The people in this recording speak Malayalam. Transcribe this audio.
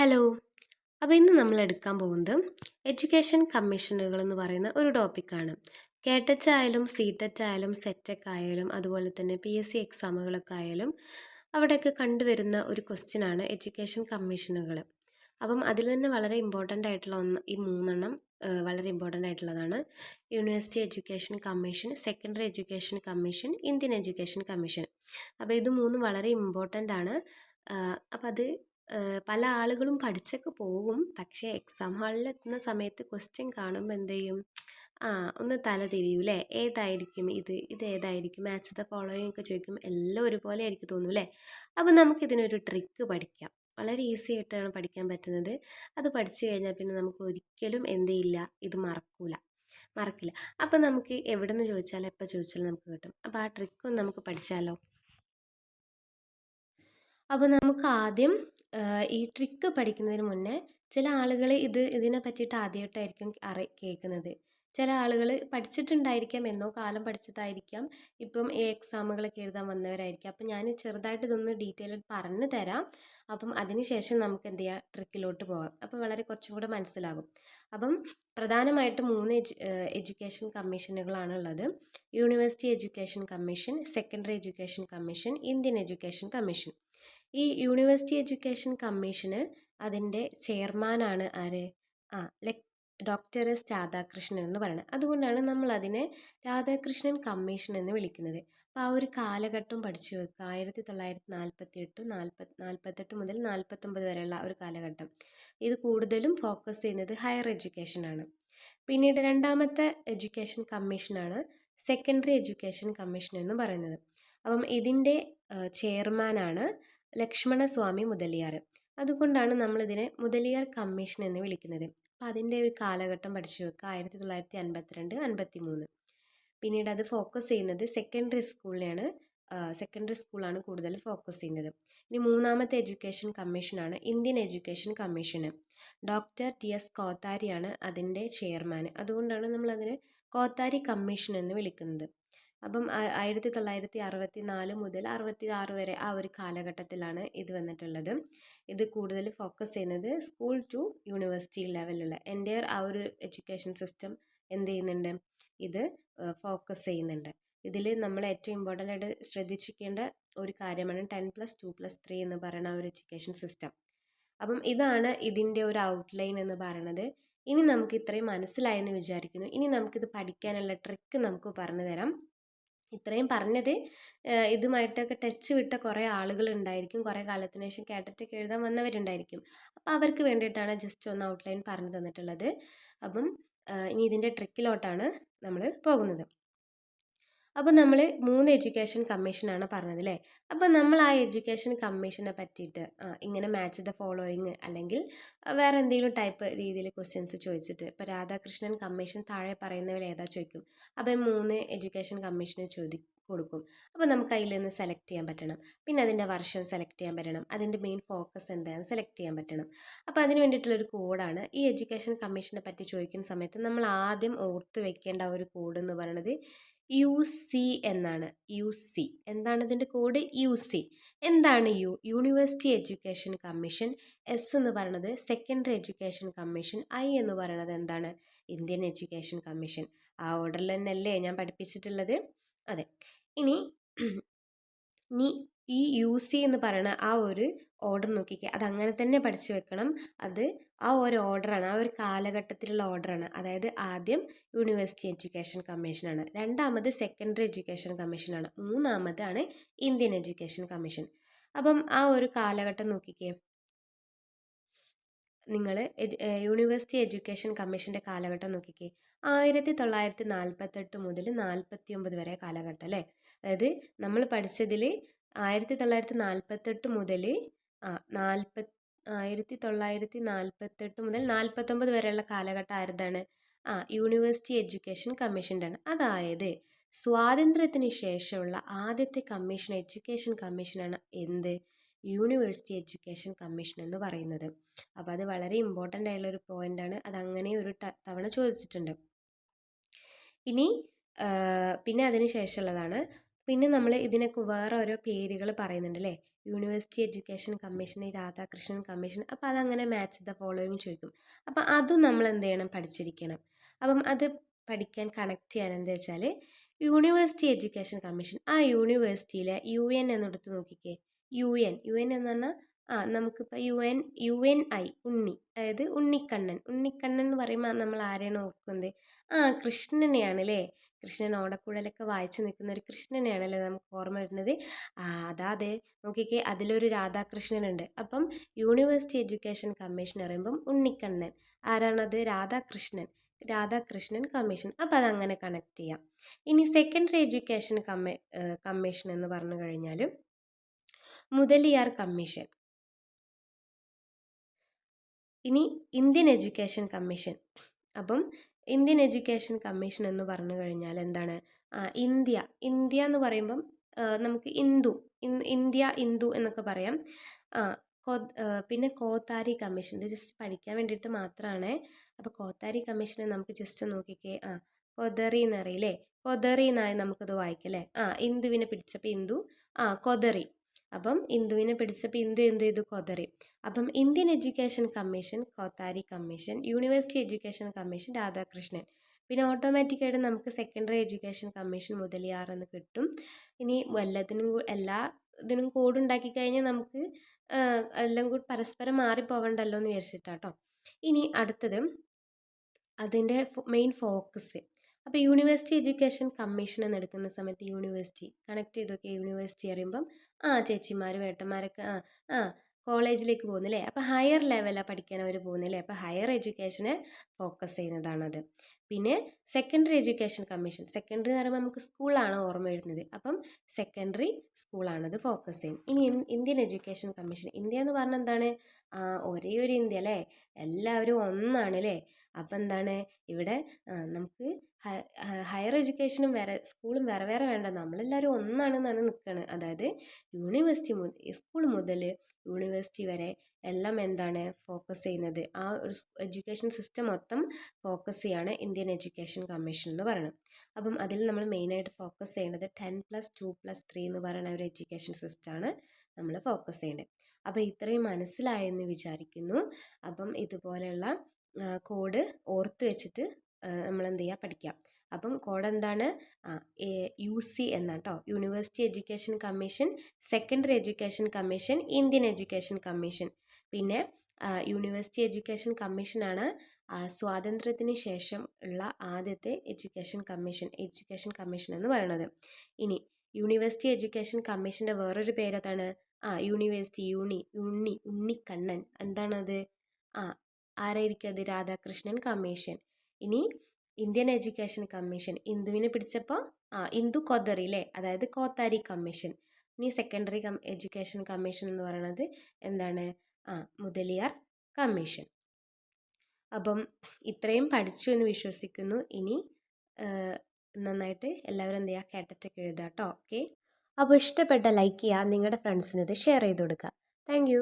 ഹലോ. അപ്പോൾ ഇന്ന് നമ്മൾ എടുക്കാൻ പോകുന്നത് എഡ്യൂക്കേഷൻ കമ്മീഷനുകൾ എന്ന് പറയുന്ന ഒരു ടോപ്പിക്കാണ്. കേട്ടച്ച് ആയാലും സീറ്റച്ച് ആയാലും സെറ്റക്ക് ആയാലും അതുപോലെ തന്നെ PSC എക്സാമുകളൊക്കെ ആയാലും അവിടെയൊക്കെ കണ്ടുവരുന്ന ഒരു ക്വസ്റ്റ്യനാണ് എഡ്യൂക്കേഷൻ കമ്മീഷനുകൾ. അപ്പം അതിൽ തന്നെ വളരെ ഇമ്പോർട്ടൻ്റ് ആയിട്ടുള്ള ഈ മൂന്നെണ്ണം വളരെ ഇമ്പോർട്ടൻ്റ് ആയിട്ടുള്ളതാണ്. University education commission, secondary education commission, Indian education commission. അപ്പോൾ ഇത് മൂന്നും വളരെ ഇമ്പോർട്ടൻ്റ് ആണ്. അപ്പോൾ അത് പല ആളുകളും പഠിച്ചൊക്കെ പോകും. പക്ഷേ എക്സാം ഹാളിൽ എത്തുന്ന സമയത്ത് ക്വസ്റ്റ്യൻ കാണുമ്പോൾ എന്ത് ചെയ്യും? ഒന്ന് തല തിരിയൂലേ, ഏതായിരിക്കും ഇത് ഏതായിരിക്കും, മാച്ച് ദ ഫോളോയിങ് ഒക്കെ ചോദിക്കും. എല്ലാം ഒരുപോലെ ആയിരിക്കും തോന്നും അല്ലേ? അപ്പം നമുക്കിതിനൊരു ട്രിക്ക് പഠിക്കാം. വളരെ ഈസി ആയിട്ടാണ് പഠിക്കാൻ പറ്റുന്നത്. അത് പഠിച്ചു കഴിഞ്ഞാൽ പിന്നെ നമുക്ക് ഒരിക്കലും എന്ത് ചെയ്യില്ല, ഇത് മറക്കില്ല. അപ്പം നമുക്ക് എവിടെ നിന്ന് ചോദിച്ചാലും എപ്പോൾ ചോദിച്ചാലും നമുക്ക് കിട്ടും. അപ്പോൾ ആ ട്രിക്കൊന്ന് നമുക്ക് പഠിച്ചാലോ? അപ്പോൾ നമുക്ക് ആദ്യം ഈ ട്രിക്ക് പഠിക്കുന്നതിന് മുന്നേ ചില ആളുകൾ ഇതിനെ പറ്റിയിട്ട് ആദ്യമായിട്ടായിരിക്കും കേൾക്കുന്നത്. ചില ആളുകൾ പഠിച്ചിട്ടുണ്ടായിരിക്കാം, എന്നോ കാലം പഠിച്ചതായിരിക്കാം, ഇപ്പം ഈ എക്സാമുകളൊക്കെ എഴുതാൻ വന്നവരായിരിക്കാം. അപ്പം ഞാൻ ചെറുതായിട്ട് ഇതൊന്ന് ഡീറ്റെയിൽ പറഞ്ഞു തരാം. അപ്പം അതിന് ശേഷം നമുക്ക് എന്ത് ചെയ്യാം, ട്രിക്കിലോട്ട് പോകാം. അപ്പോൾ വളരെ കുറച്ചും കൂടെ മനസ്സിലാകും. അപ്പം പ്രധാനമായിട്ടും 3 എഡ്യൂക്കേഷൻ കമ്മീഷനുകളാണ് ഉള്ളത്. University education commission, secondary education commission, Indian education commission. ഈ യൂണിവേഴ്സിറ്റി എഡ്യൂക്കേഷൻ കമ്മീഷന് അതിൻ്റെ ചെയർമാനാണ് ആര്? ഡോക്ടർ എസ് രാധാകൃഷ്ണൻ എന്ന് പറയുന്നത്. അതുകൊണ്ടാണ് നമ്മൾ അതിനെ രാധാകൃഷ്ണൻ കമ്മീഷൻ എന്ന് വിളിക്കുന്നത്. അപ്പോൾ ആ ഒരു കാലഘട്ടം പഠിച്ചു വെക്കുക. 1948 മുതൽ 49 വരെയുള്ള ഒരു കാലഘട്ടം. ഇത് കൂടുതലും ഫോക്കസ് ചെയ്യുന്നത് ഹയർ എഡ്യൂക്കേഷനാണ്. പിന്നീട് രണ്ടാമത്തെ എഡ്യൂക്കേഷൻ കമ്മീഷനാണ് സെക്കൻഡറി എഡ്യൂക്കേഷൻ കമ്മീഷൻ എന്ന് പറയുന്നത്. അപ്പം ഇതിൻ്റെ ചെയർമാനാണ് ലക്ഷ്മണസ്വാമി മുതലിയാർ. അതുകൊണ്ടാണ് നമ്മളിതിനെ മുതലിയാർ കമ്മീഷൻ എന്ന് വിളിക്കുന്നത്. അപ്പം അതിൻ്റെ ഒരു കാലഘട്ടം പഠിച്ചു വെക്കുക. 1952, 53. പിന്നീട് അത് ഫോക്കസ് ചെയ്യുന്നത് സെക്കൻഡറി സ്കൂളാണ് കൂടുതൽ ഫോക്കസ് ചെയ്യുന്നത്. ഇനി മൂന്നാമത്തെ എഡ്യൂക്കേഷൻ കമ്മീഷനാണ് Indian education commission. Doctor TS കോത്താരിയാണ് അതിൻ്റെ ചെയർമാൻ. അതുകൊണ്ടാണ് നമ്മളതിനെ കോത്താരി കമ്മീഷൻ എന്ന് വിളിക്കുന്നത്. അപ്പം 1964 മുതൽ 66 വരെ ആ ഒരു കാലഘട്ടത്തിലാണ് ഇത് വന്നിട്ടുള്ളത്. ഇത് കൂടുതൽ ഫോക്കസ് ചെയ്യുന്നത് സ്കൂൾ ടു യൂണിവേഴ്സിറ്റി ലെവലുള്ള എൻ്റയർ ആ ഒരു എഡ്യൂക്കേഷൻ സിസ്റ്റം എന്ത് ചെയ്യുന്നുണ്ട്, ഇത് ഫോക്കസ് ചെയ്യുന്നുണ്ട്. ഇതിൽ നമ്മൾ ഏറ്റവും ഇമ്പോർട്ടൻ്റ് ആയിട്ട് ശ്രദ്ധിച്ചിരിക്കേണ്ട ഒരു കാര്യമാണ് 10+2+3 എന്ന് പറയുന്ന ആ ഒരു എഡ്യൂക്കേഷൻ സിസ്റ്റം. അപ്പം ഇതാണ് ഇതിൻ്റെ ഒരു ഔട്ട്ലൈൻ എന്ന് പറയുന്നത്. ഇനി നമുക്ക് ഇത്രയും മനസ്സിലായെന്ന് വിചാരിക്കുന്നു. ഇനി നമുക്കിത് പഠിക്കാനുള്ള ട്രിക്ക് നമുക്ക് പറഞ്ഞു തരാം. ഇത്രയും പറഞ്ഞത് ഇതുമായിട്ടൊക്കെ ടച്ച് വിട്ട കുറേ ആളുകൾ ഉണ്ടായിരിക്കും, കുറേ കാലത്തിന് ശേഷം കേട്ടിട്ടൊക്കെ എഴുതാൻ വന്നവരുണ്ടായിരിക്കും. അപ്പോൾ അവർക്ക് വേണ്ടിയിട്ടാണ് ജസ്റ്റ് ഒന്ന് ഔട്ട്ലൈൻ പറഞ്ഞു തന്നിട്ടുള്ളത്. അപ്പം ഇനി ഇതിൻ്റെ ട്രിക്കിലോട്ടാണ് നമ്മൾ പോകുന്നത്. അപ്പോൾ നമ്മൾ 3 എഡ്യൂക്കേഷൻ കമ്മീഷനാണ് പറഞ്ഞത് അല്ലേ? അപ്പോൾ നമ്മൾ ആ എഡ്യൂക്കേഷൻ കമ്മീഷനെ പറ്റിയിട്ട് ഇങ്ങനെ മാച്ച് ദ ഫോളോയിങ് അല്ലെങ്കിൽ വേറെ എന്തെങ്കിലും ടൈപ്പ് രീതിയിൽ ക്വസ്റ്റ്യൻസ് ചോദിച്ചിട്ട് ഇപ്പോൾ രാധാകൃഷ്ണൻ കമ്മീഷൻ താഴെ പറയുന്നവർ ഏതാ ചോദിക്കും. അപ്പോൾ 3 എഡ്യൂക്കേഷൻ കമ്മീഷന് കൊടുക്കും. അപ്പോൾ നമുക്ക് അതിൽ നിന്ന് സെലക്ട് ചെയ്യാൻ പറ്റണം. പിന്നെ അതിൻ്റെ വർഷം സെലക്ട് ചെയ്യാൻ പറ്റണം. അതിൻ്റെ മെയിൻ ഫോക്കസ് എന്താണെന്ന് സെലക്ട് ചെയ്യാൻ പറ്റണം. അപ്പോൾ അതിന് വേണ്ടിയിട്ടുള്ളൊരു കോഡാണ് ഈ എഡ്യൂക്കേഷൻ കമ്മീഷനെ പറ്റി ചോദിക്കുന്ന സമയത്ത് നമ്മൾ ആദ്യം ഓർത്ത് വെക്കേണ്ട ഒരു കോഡ് എന്ന് പറയുന്നത് UC എന്നാണ്. UC എന്താണ് ഇതിൻ്റെ കോഡ്? UC എന്താണ് യൂണിവേഴ്സിറ്റി എഡ്യൂക്കേഷൻ കമ്മീഷൻ. S എന്ന് പറയുന്നത് സെക്കൻഡറി എഡ്യൂക്കേഷൻ കമ്മീഷൻ. I എന്ന് പറയുന്നത് എന്താണ്? Indian education commission. ആ ഓർഡറിൽ തന്നെയല്ലേ ഞാൻ പഠിപ്പിച്ചിട്ടുള്ളത്? അതെ. ഇനി ഈ UC എന്ന് പറയുന്ന ആ ഒരു ഓർഡർ നോക്കിക്കുക, അത് അങ്ങനെ തന്നെ പഠിച്ചു വെക്കണം. അത് ആ ഒരു ഓർഡറാണ്, ആ ഒരു കാലഘട്ടത്തിലുള്ള ഓർഡറാണ്. അതായത് ആദ്യം യൂണിവേഴ്സിറ്റി എഡ്യൂക്കേഷൻ കമ്മീഷനാണ്, രണ്ടാമത് സെക്കൻഡറി എഡ്യൂക്കേഷൻ കമ്മീഷനാണ്, മൂന്നാമതാണ് ഇന്ത്യൻ എഡ്യൂക്കേഷൻ കമ്മീഷൻ. അപ്പം ആ ഒരു കാലഘട്ടം നോക്കിക്കേ, നിങ്ങൾ യൂണിവേഴ്സിറ്റി എഡ്യൂക്കേഷൻ കമ്മീഷൻ്റെ കാലഘട്ടം നോക്കിക്കേ. 1948 മുതൽ 49 വരെ കാലഘട്ടം അല്ലേ? അതായത് നമ്മൾ പഠിച്ചതിൽ 1948 മുതൽ 1948 മുതൽ 49 വരെയുള്ള കാലഘട്ടം ആരുതാണ്? യൂണിവേഴ്സിറ്റി എഡ്യൂക്കേഷൻ കമ്മീഷൻ്റെ ആണ്. അതായത് സ്വാതന്ത്ര്യത്തിന് ശേഷമുള്ള ആദ്യത്തെ കമ്മീഷൻ, എഡ്യൂക്കേഷൻ കമ്മീഷനാണ് എന്ത്? യൂണിവേഴ്സിറ്റി എഡ്യൂക്കേഷൻ കമ്മീഷൻ എന്ന് പറയുന്നത്. അപ്പോൾ അത് വളരെ ഇമ്പോർട്ടൻ്റ് ആയിട്ടുള്ളൊരു പോയിൻ്റാണ്. അതങ്ങനെ ഒരു തവണ ചോദിച്ചിട്ടുണ്ട്. ഇനി പിന്നെ അതിന് ശേഷമുള്ളതാണ്, പിന്നെ നമ്മൾ ഇതിനൊക്കെ വേറെ ഓരോ പേരുകൾ പറയുന്നുണ്ട് അല്ലേ? University education commission, Radhakrishnan commission. അപ്പോൾ അതങ്ങനെ മാച്ച് ദ ഫോളോയിങ് ചോദിക്കും. അപ്പോൾ അതും നമ്മൾ എന്ത് ചെയ്യണം, പഠിച്ചിരിക്കണം. അപ്പം അത് പഠിക്കാൻ കണക്ട് ചെയ്യാൻ എന്താ വെച്ചാൽ യൂണിവേഴ്സിറ്റി എഡ്യൂക്കേഷൻ കമ്മീഷൻ, ആ യൂണിവേഴ്സിറ്റിയിലെ UN എന്നെടുത്ത് നോക്കിക്കേ. UN എന്ന് പറഞ്ഞാൽ നമുക്കിപ്പോൾ UNI ഉണ്ണി, അതായത് ഉണ്ണിക്കണ്ണൻ എന്ന് പറയുമ്പോൾ നമ്മൾ ആരെയാണ് ഓർക്കുന്നത്? കൃഷ്ണനെയാണ് അല്ലേ. കൃഷ്ണൻ ഓടക്കുഴലൊക്കെ വായിച്ച് നിൽക്കുന്ന ഒരു കൃഷ്ണനെയാണല്ലേ നമുക്ക് ഓർമ്മ വരുന്നത്. അതെ നോക്കിക്കേ, അതിലൊരു രാധാകൃഷ്ണനുണ്ട്. അപ്പം യൂണിവേഴ്സിറ്റി എഡ്യൂക്കേഷൻ കമ്മീഷൻ പറയുമ്പം ഉണ്ണിക്കണ്ണൻ ആരാണത്? രാധാകൃഷ്ണൻ കമ്മീഷൻ. അപ്പം അതങ്ങനെ കണക്ട് ചെയ്യാം. ഇനി സെക്കൻഡറി എഡ്യൂക്കേഷൻ കമ്മീഷൻ എന്ന് പറഞ്ഞു കഴിഞ്ഞാൽ മുതലിയാർ കമ്മീഷൻ. ഇനി ഇന്ത്യൻ എഡ്യൂക്കേഷൻ കമ്മീഷൻ. അപ്പം ഇന്ത്യൻ എഡ്യൂക്കേഷൻ കമ്മീഷൻ എന്ന് പറഞ്ഞു കഴിഞ്ഞാൽ എന്താണ്? ഇന്ത്യ എന്ന് പറയുമ്പം നമുക്ക് ഇന്ത്യ എന്നൊക്കെ പറയാം. പിന്നെ കോത്താരി കമ്മീഷൻ, ഇത് ജസ്റ്റ് പഠിക്കാൻ വേണ്ടിയിട്ട് മാത്രമാണ്. അപ്പോൾ കോത്താരി കമ്മീഷനെ നമുക്ക് ജസ്റ്റ് നോക്കിക്കേ. കൊതറി എന്നറിയില്ലേ, കൊതറി എന്നായി നമുക്കത് വായിക്കാം അല്ലേ. ഇന്ദുവിനെ പിടിച്ചപ്പോൾ ഇന്ദു കൊതറി. അപ്പം ഇന്ദുവിനെ പിടിച്ചപ്പോൾ ഇന്ദു എന്ത് ചെയ്തു? കൊതറി. അപ്പം Indian education commission Kothari commission, university education commission Radhakrishnan. പിന്നെ ഓട്ടോമാറ്റിക്കായിട്ട് നമുക്ക് സെക്കൻഡറി എഡ്യൂക്കേഷൻ കമ്മീഷൻ മുതലിയാർ എന്ന് കിട്ടും. ഇനി എല്ലാ ഇതിനും കോഡ് ഉണ്ടാക്കി കഴിഞ്ഞാൽ നമുക്ക് എല്ലാം കൂടി പരസ്പരം മാറിപ്പോവണ്ടല്ലോ എന്ന് വിചാരിച്ചിട്ടാട്ടോ. ഇനി അടുത്തത് അതിൻ്റെ മെയിൻ ഫോക്കസ്. അപ്പോൾ യൂണിവേഴ്സിറ്റി എഡ്യൂക്കേഷൻ കമ്മീഷൻ എന്ന് എടുക്കുന്ന സമയത്ത് യൂണിവേഴ്സിറ്റി കണക്ട് ചെയ്തൊക്കെ. യൂണിവേഴ്സിറ്റി അറിയുമ്പം ചേച്ചിമാരും ഏട്ടന്മാരൊക്കെ കോളേജിലേക്ക് പോകുന്നില്ലേ. അപ്പോൾ ഹയർ ലെവലാണ് പഠിക്കാൻ അവർ പോകുന്നില്ലേ. അപ്പോൾ ഹയർ എഡ്യൂക്കേഷനെ ഫോക്കസ് ചെയ്യുന്നതാണത്. പിന്നെ സെക്കൻഡറി എഡ്യൂക്കേഷൻ കമ്മീഷൻ, സെക്കൻഡറി എന്ന് പറയുമ്പോൾ നമുക്ക് സ്കൂളാണ് ഓർമ്മ വരുന്നത്. അപ്പം സെക്കൻഡറി സ്കൂളാണത് ഫോക്കസ് ചെയ്യുന്നത്. ഇനി ഇന്ത്യൻ എഡ്യൂക്കേഷൻ കമ്മീഷൻ. ഇന്ത്യ എന്ന് പറഞ്ഞാൽ എന്താണ്? ഒരേ ഒരു ഇന്ത്യ അല്ലേ, എല്ലാവരും ഒന്നാണ് അല്ലേ. അപ്പം എന്താണ് ഇവിടെ നമുക്ക് ഹയർ എഡ്യൂക്കേഷനും വേറെ സ്കൂളും വേറെ വേറെ വേണ്ട, നമ്മളെല്ലാവരും ഒന്നാണെന്നാണ് നിൽക്കുന്നത്. അതായത് സ്കൂൾ മുതൽ യൂണിവേഴ്സിറ്റി വരെ എല്ലാം എന്താണ് ഫോക്കസ് ചെയ്യുന്നത്? ആ ഒരു എഡ്യൂക്കേഷൻ സിസ്റ്റം മൊത്തം ഫോക്കസ് ചെയ്യാണ് ഇന്ത്യൻ എഡ്യൂക്കേഷൻ കമ്മീഷൻ എന്ന് പറയുന്നത്. അപ്പം അതിൽ നമ്മൾ മെയിനായിട്ട് ഫോക്കസ് ചെയ്യേണ്ടത് 10+2+3 എന്ന് പറയുന്ന ഒരു എഡ്യൂക്കേഷൻ സിസ്റ്റമാണ് നമ്മൾ ഫോക്കസ് ചെയ്യേണ്ടത്. അപ്പോൾ ഇത്രയും മനസ്സിലായെന്ന് വിചാരിക്കുന്നു. അപ്പം ഇതുപോലെയുള്ള കോഡ് ഓർത്ത് വെച്ചിട്ട് നമ്മൾ എന്ത് ചെയ്യുക, പഠിക്കാം. അപ്പം കോഡ് എന്താണ്? UC എന്നാട്ടോ, university education commission, secondary education commission, Indian education commission. പിന്നെ യൂണിവേഴ്സിറ്റി എഡ്യൂക്കേഷൻ കമ്മീഷനാണ് സ്വാതന്ത്ര്യത്തിന് ശേഷം ഉള്ള ആദ്യത്തെ എഡ്യൂക്കേഷൻ കമ്മീഷൻ എന്ന് പറയുന്നത്. ഇനി യൂണിവേഴ്സിറ്റി എഡ്യൂക്കേഷൻ കമ്മീഷൻ്റെ വേറൊരു പേരതാണ് യൂണിവേഴ്സിറ്റി ഉണ്ണിക്കണ്ണൻ. എന്താണത്? ആരായിരിക്കും അത്? രാധാകൃഷ്ണൻ കമ്മീഷൻ. ഇനി ഇന്ത്യൻ എഡ്യൂക്കേഷൻ കമ്മീഷൻ ഇന്ദുവിനെ പിടിച്ചപ്പോൾ ഇന്ദു കൊതറി അല്ലേ, അതായത് കോത്താരി കമ്മീഷൻ. ഇനി സെക്കൻഡറി എഡ്യൂക്കേഷൻ കമ്മീഷൻ എന്ന് പറയുന്നത് എന്താണ്? മുതലിയാർ കമ്മീഷൻ. അപ്പം ഇത്രയും പഠിച്ചു എന്ന് വിശ്വസിക്കുന്നു. ഇനി നന്നായിട്ട് എല്ലാവരും എന്ത് ചെയ്യുക, കേട്ടിട്ടൊക്കെ എഴുതുക കേട്ടോ. ഓക്കെ. അപ്പോൾ ഇഷ്ടപ്പെട്ട ലൈക്ക് ചെയ്യുക, നിങ്ങളുടെ ഫ്രണ്ട്സിന് ഇത് ഷെയർ ചെയ്ത് കൊടുക്കുക. താങ്ക്